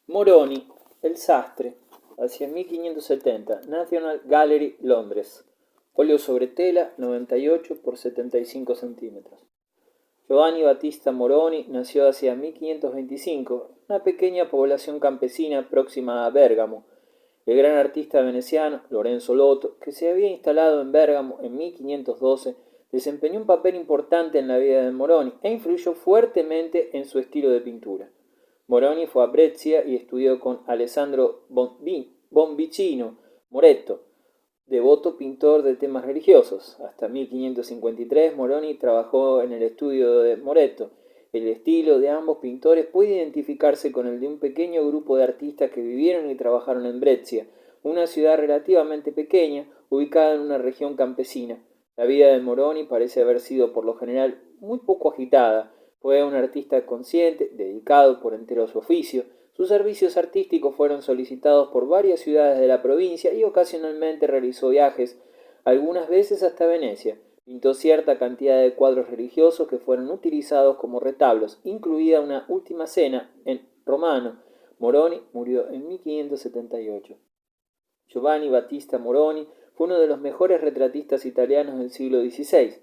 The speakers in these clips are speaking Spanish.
Moroni, el sastre, hacia 1570, National Gallery, Londres. Óleo sobre tela, 98 por 75 centímetros. Giovanni Battista Moroni nació hacia 1525, en una pequeña población campesina próxima a Bérgamo. El gran artista veneciano, Lorenzo Lotto, que se había instalado en Bérgamo en 1512, desempeñó un papel importante en la vida de Moroni e influyó fuertemente en su estilo de pintura. Moroni fue a Brescia y estudió con Alessandro Bonvicino Moretto, devoto pintor de temas religiosos. Hasta 1553 Moroni trabajó en el estudio de Moretto. El estilo de ambos pintores puede identificarse con el de un pequeño grupo de artistas que vivieron y trabajaron en Brescia, una ciudad relativamente pequeña, ubicada en una región campesina. La vida de Moroni parece haber sido por lo general muy poco agitada. Fue un artista consciente, dedicado por entero a su oficio. Sus servicios artísticos fueron solicitados por varias ciudades de la provincia y ocasionalmente realizó viajes, algunas veces hasta Venecia. Pintó cierta cantidad de cuadros religiosos que fueron utilizados como retablos, incluida una Última Cena en romano. Moroni murió en 1578. Giovanni Battista Moroni fue uno de los mejores retratistas italianos del siglo XVI.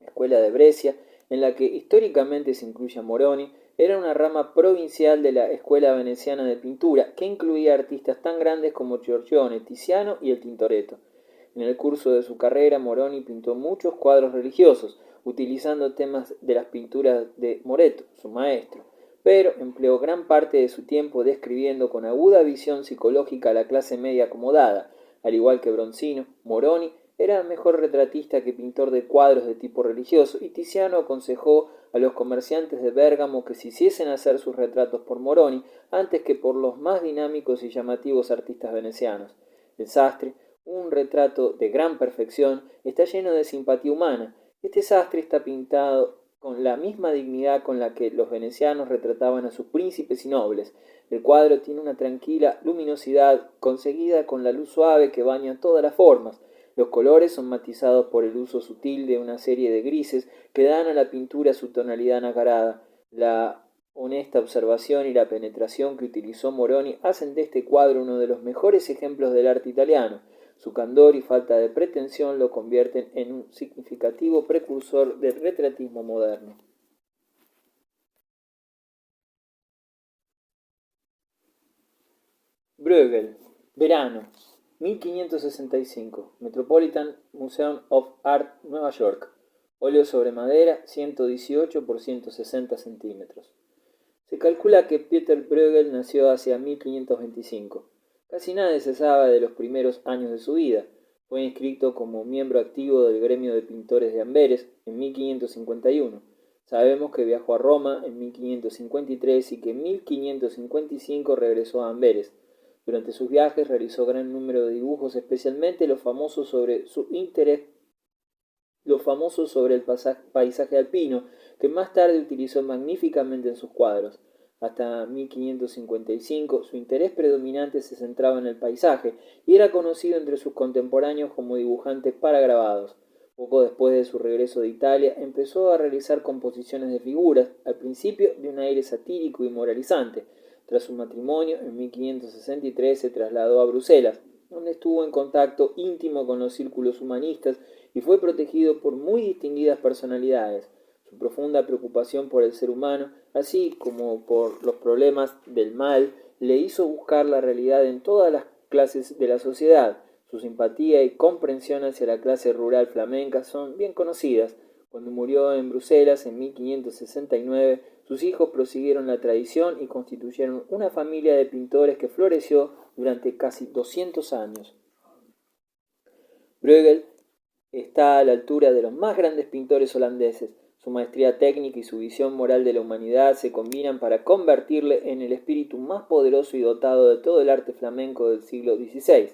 La escuela de Brescia, en la que históricamente se incluye a Moroni, era una rama provincial de la Escuela Veneciana de Pintura, que incluía artistas tan grandes como Giorgione, Tiziano y el Tintoretto. En el curso de su carrera, Moroni pintó muchos cuadros religiosos, utilizando temas de las pinturas de Moretto, su maestro, pero empleó gran parte de su tiempo describiendo con aguda visión psicológica a la clase media acomodada. Al igual que Bronzino, Moroni era mejor retratista que pintor de cuadros de tipo religioso, y Tiziano aconsejó a los comerciantes de Bérgamo que se hiciesen hacer sus retratos por Moroni antes que por los más dinámicos y llamativos artistas venecianos. El sastre, un retrato de gran perfección, está lleno de simpatía humana. Este sastre está pintado con la misma dignidad con la que los venecianos retrataban a sus príncipes y nobles. El cuadro tiene una tranquila luminosidad conseguida con la luz suave que baña todas las formas. Los colores son matizados por el uso sutil de una serie de grises que dan a la pintura su tonalidad nacarada. La honesta observación y la penetración que utilizó Moroni hacen de este cuadro uno de los mejores ejemplos del arte italiano. Su candor y falta de pretensión lo convierten en un significativo precursor del retratismo moderno. Bruegel, verano, 1565, Metropolitan Museum of Art, Nueva York. Óleo sobre madera, 118 por 160 centímetros. Se calcula que Peter Bruegel nació hacia 1525. Casi nada se sabe de los primeros años de su vida. Fue inscrito como miembro activo del gremio de pintores de Amberes en 1551. Sabemos que viajó a Roma en 1553 y que en 1555 regresó a Amberes. Durante sus viajes realizó gran número de dibujos, especialmente los famosos sobre el paisaje alpino, que más tarde utilizó magníficamente en sus cuadros. Hasta 1555 su interés predominante se centraba en el paisaje y era conocido entre sus contemporáneos como dibujante para grabados. Poco después de su regreso de Italia empezó a realizar composiciones de figuras, al principio de un aire satírico y moralizante. Tras su matrimonio, en 1563 se trasladó a Bruselas, donde estuvo en contacto íntimo con los círculos humanistas y fue protegido por muy distinguidas personalidades. Su profunda preocupación por el ser humano, así como por los problemas del mal, le hizo buscar la realidad en todas las clases de la sociedad. Su simpatía y comprensión hacia la clase rural flamenca son bien conocidas. Cuando murió en Bruselas en 1569, sus hijos prosiguieron la tradición y constituyeron una familia de pintores que floreció durante casi 200 años. Bruegel está a la altura de los más grandes pintores holandeses. Su maestría técnica y su visión moral de la humanidad se combinan para convertirle en el espíritu más poderoso y dotado de todo el arte flamenco del siglo XVI.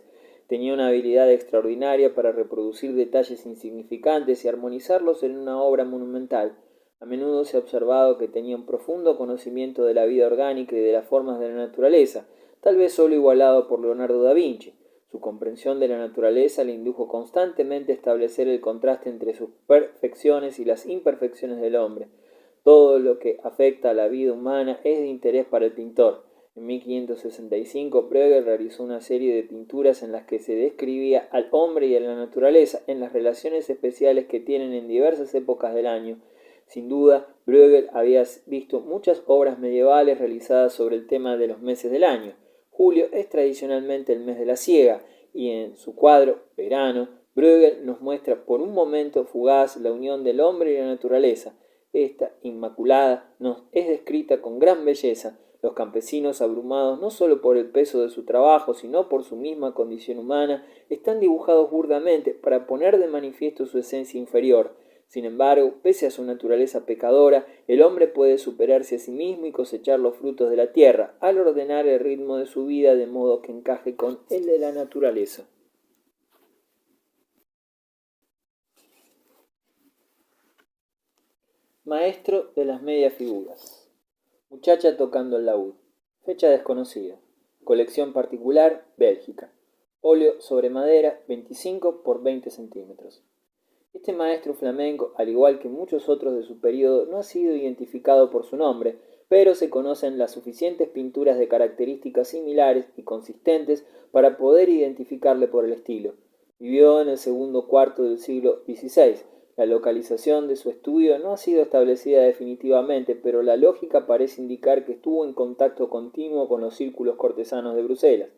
Tenía una habilidad extraordinaria para reproducir detalles insignificantes y armonizarlos en una obra monumental. A menudo se ha observado que tenía un profundo conocimiento de la vida orgánica y de las formas de la naturaleza, tal vez solo igualado por Leonardo da Vinci. Su comprensión de la naturaleza le indujo constantemente a establecer el contraste entre sus perfecciones y las imperfecciones del hombre. Todo lo que afecta a la vida humana es de interés para el pintor. En 1565, Bruegel realizó una serie de pinturas en las que se describía al hombre y a la naturaleza en las relaciones especiales que tienen en diversas épocas del año. Sin duda, Bruegel había visto muchas obras medievales realizadas sobre el tema de los meses del año. Julio es tradicionalmente el mes de la siega, y en su cuadro, Verano, Bruegel nos muestra por un momento fugaz la unión del hombre y la naturaleza. Esta inmaculada nos es descrita con gran belleza. Los campesinos, abrumados no solo por el peso de su trabajo, sino por su misma condición humana, están dibujados burdamente para poner de manifiesto su esencia inferior. Sin embargo, pese a su naturaleza pecadora, el hombre puede superarse a sí mismo y cosechar los frutos de la tierra, al ordenar el ritmo de su vida de modo que encaje con el de la naturaleza. Maestro de las medias figuras. Muchacha tocando el laúd. Fecha desconocida. Colección particular, Bélgica. Óleo sobre madera, 25 por 20 centímetros. Este maestro flamenco, al igual que muchos otros de su periodo, no ha sido identificado por su nombre, pero se conocen las suficientes pinturas de características similares y consistentes para poder identificarle por el estilo. Vivió en el segundo cuarto del siglo XVI. La localización de su estudio no ha sido establecida definitivamente, pero la lógica parece indicar que estuvo en contacto continuo con los círculos cortesanos de Bruselas.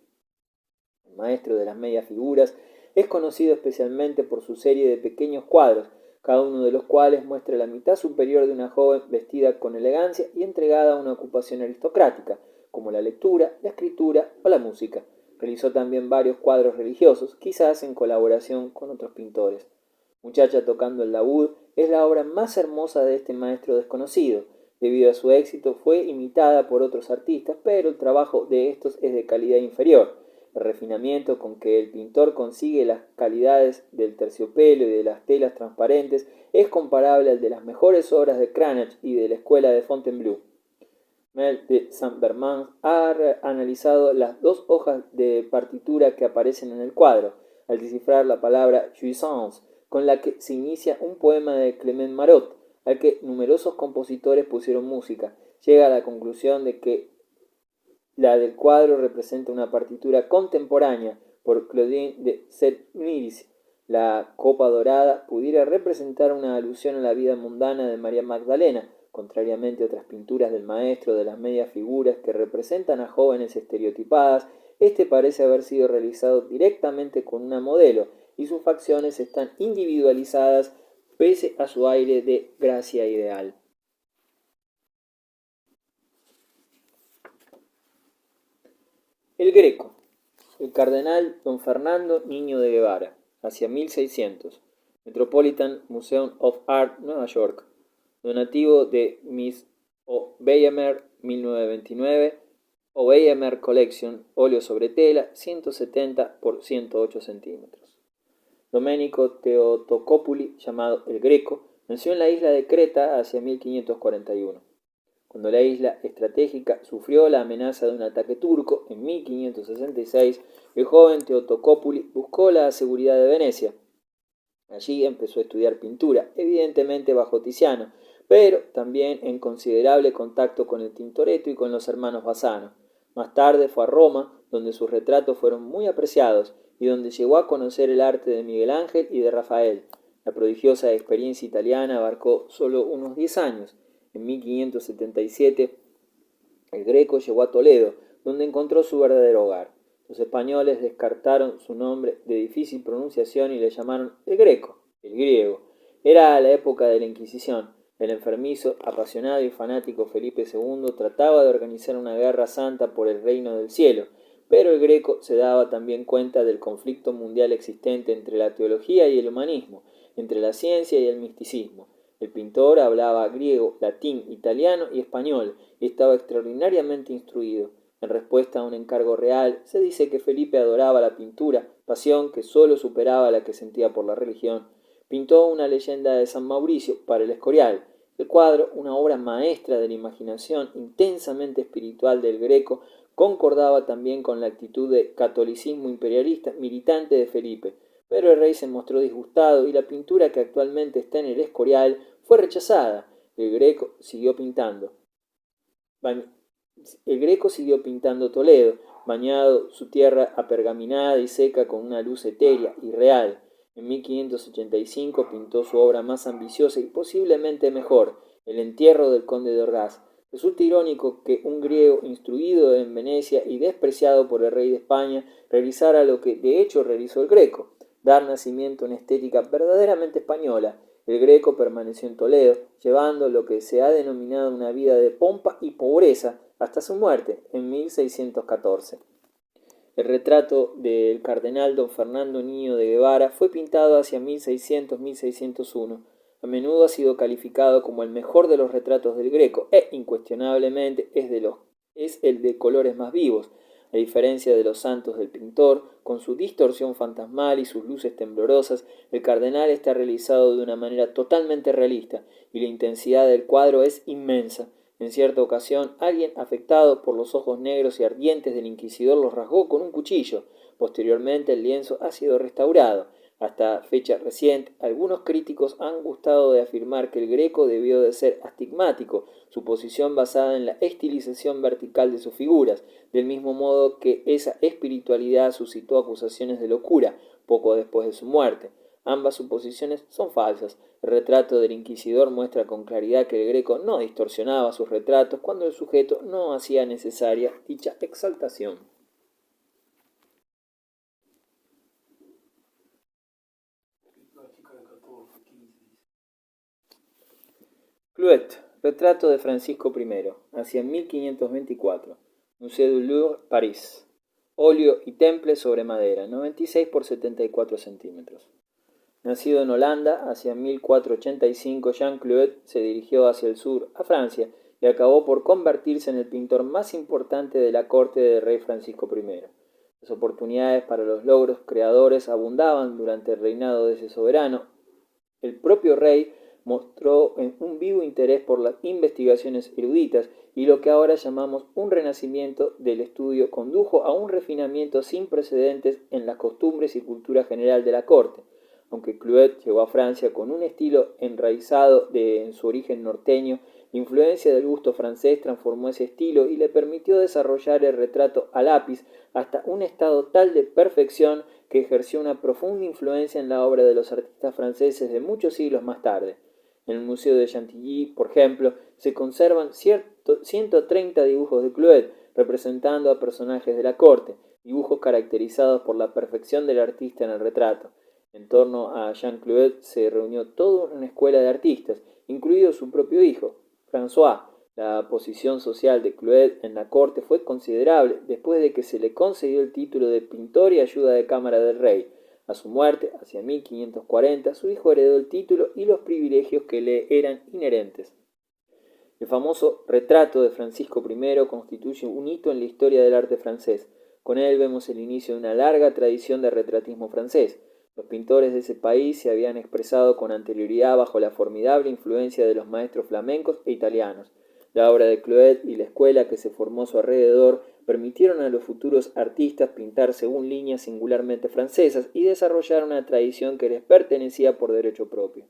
El maestro de las medias figuras es conocido especialmente por su serie de pequeños cuadros, cada uno de los cuales muestra la mitad superior de una joven vestida con elegancia y entregada a una ocupación aristocrática, como la lectura, la escritura o la música. Realizó también varios cuadros religiosos, quizás en colaboración con otros pintores. Muchacha tocando el laúd es la obra más hermosa de este maestro desconocido. Debido a su éxito fue imitada por otros artistas, pero el trabajo de estos es de calidad inferior. El refinamiento con que el pintor consigue las calidades del terciopelo y de las telas transparentes es comparable al de las mejores obras de Cranach y de la escuela de Fontainebleau. Mel de Saint-Bermans ha analizado las dos hojas de partitura que aparecen en el cuadro, al descifrar la palabra jouissance, con la que se inicia un poema de Clement Marot, al que numerosos compositores pusieron música. Llega a la conclusión de que la del cuadro representa una partitura contemporánea por Claudine de Sèvres. La copa dorada pudiera representar una alusión a la vida mundana de María Magdalena, contrariamente a otras pinturas del maestro de las medias figuras que representan a jóvenes estereotipadas. Este parece haber sido realizado directamente con una modelo, y sus facciones están individualizadas pese a su aire de gracia ideal. El Greco. El cardenal don Fernando Niño de Guevara, hacia 1600. Metropolitan Museum of Art, Nueva York. Donativo de Miss O. Weyemer, 1929. O. Weyemer Collection, óleo sobre tela, 170 por 108 centímetros. Domenico Theotocopuli, llamado el Greco, nació en la isla de Creta hacia 1541. Cuando la isla estratégica sufrió la amenaza de un ataque turco en 1566, el joven Theotocopuli buscó la seguridad de Venecia. Allí empezó a estudiar pintura, evidentemente bajo Tiziano, pero también en considerable contacto con el Tintoretto y con los hermanos Bassano. Más tarde fue a Roma, donde sus retratos fueron muy apreciados y donde llegó a conocer el arte de Miguel Ángel y de Rafael. La prodigiosa experiencia italiana abarcó solo unos 10 años. En 1577, el Greco llegó a Toledo, donde encontró su verdadero hogar. Los españoles descartaron su nombre de difícil pronunciación y le llamaron el Greco, el griego. Era la época de la Inquisición. El enfermizo, apasionado y fanático Felipe II trataba de organizar una guerra santa por el reino del cielo, pero el Greco se daba también cuenta del conflicto mundial existente entre la teología y el humanismo, entre la ciencia y el misticismo. El pintor hablaba griego, latín, italiano y español, y estaba extraordinariamente instruido. En respuesta a un encargo real, se dice que Felipe adoraba la pintura, pasión que sólo superaba la que sentía por la religión. Pintó una leyenda de San Mauricio para el Escorial. El cuadro, una obra maestra de la imaginación intensamente espiritual del Greco, concordaba también con la actitud de catolicismo imperialista militante de Felipe. Pero el rey se mostró disgustado y la pintura que actualmente está en el Escorial fue rechazada. El Greco siguió pintando. El Greco siguió pintando Toledo, bañado su tierra apergaminada y seca con una luz etérea y real. En 1585 pintó su obra más ambiciosa y posiblemente mejor, El entierro del conde de Orgaz. Resulta irónico que un griego instruido en Venecia y despreciado por el rey de España realizara lo que de hecho realizó el Greco, dar nacimiento a una estética verdaderamente española. El Greco permaneció en Toledo, llevando lo que se ha denominado una vida de pompa y pobreza hasta su muerte en 1614. El retrato del cardenal don Fernando Niño de Guevara fue pintado hacia 1600-1601. A menudo ha sido calificado como el mejor de los retratos del Greco e, incuestionablemente, es el de colores más vivos. A diferencia de los santos del pintor, con su distorsión fantasmal y sus luces temblorosas, el cardenal está realizado de una manera totalmente realista y la intensidad del cuadro es inmensa. En cierta ocasión, alguien afectado por los ojos negros y ardientes del inquisidor los rasgó con un cuchillo. Posteriormente, el lienzo ha sido restaurado. Hasta fecha reciente, algunos críticos han gustado de afirmar que el Greco debió de ser astigmático, su posición basada en la estilización vertical de sus figuras, del mismo modo que esa espiritualidad suscitó acusaciones de locura poco después de su muerte. Ambas suposiciones son falsas. El retrato del inquisidor muestra con claridad que el Greco no distorsionaba sus retratos cuando el sujeto no hacía necesaria dicha exaltación. Clouet, retrato de Francisco I, hacia 1524, Musée du Louvre, París. Óleo y temple sobre madera, 96 por 74 centímetros. Nacido en Holanda, hacia 1485, Jean Clouet se dirigió hacia el sur, a Francia, y acabó por convertirse en el pintor más importante de la corte del rey Francisco I. Las oportunidades para los logros creadores abundaban durante el reinado de ese soberano. El propio rey mostró un vivo interés por las investigaciones eruditas y lo que ahora llamamos un renacimiento del estudio condujo a un refinamiento sin precedentes en las costumbres y cultura general de la corte. Aunque Clouet llegó a Francia con un estilo enraizado en su origen norteño, la influencia del gusto francés transformó ese estilo y le permitió desarrollar el retrato a lápiz hasta un estado tal de perfección que ejerció una profunda influencia en la obra de los artistas franceses de muchos siglos más tarde. En el Museo de Chantilly, por ejemplo, se conservan 130 dibujos de Clouet representando a personajes de la corte, dibujos caracterizados por la perfección del artista en el retrato. En torno a Jean Clouet se reunió toda una escuela de artistas, incluido su propio hijo, François. La posición social de Clouet en la corte fue considerable después de que se le concedió el título de pintor y ayuda de cámara del rey. A su muerte, hacia 1540, su hijo heredó el título y los privilegios que le eran inherentes. El famoso retrato de Francisco I constituye un hito en la historia del arte francés. Con él vemos el inicio de una larga tradición de retratismo francés. Los pintores de ese país se habían expresado con anterioridad bajo la formidable influencia de los maestros flamencos e italianos. La obra de Clouet y la escuela que se formó a su alrededor permitieron a los futuros artistas pintar según líneas singularmente francesas y desarrollar una tradición que les pertenecía por derecho propio.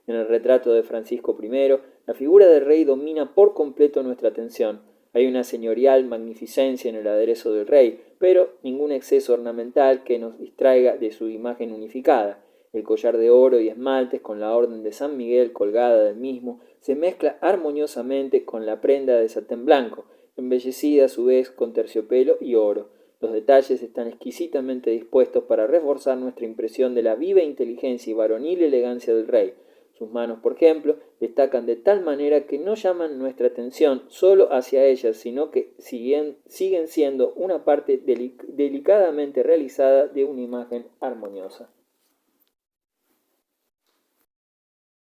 En el retrato de Francisco I, la figura del rey domina por completo nuestra atención. Hay una señorial magnificencia en el aderezo del rey, pero ningún exceso ornamental que nos distraiga de su imagen unificada. El collar de oro y esmaltes con la orden de San Miguel colgada del mismo se mezcla armoniosamente con la prenda de satén blanco, embellecida a su vez con terciopelo y oro. Los detalles están exquisitamente dispuestos para reforzar nuestra impresión de la viva inteligencia y varonil elegancia del rey. Sus manos, por ejemplo, destacan de tal manera que no llaman nuestra atención solo hacia ellas, sino que siguen siendo una parte delicadamente realizada de una imagen armoniosa.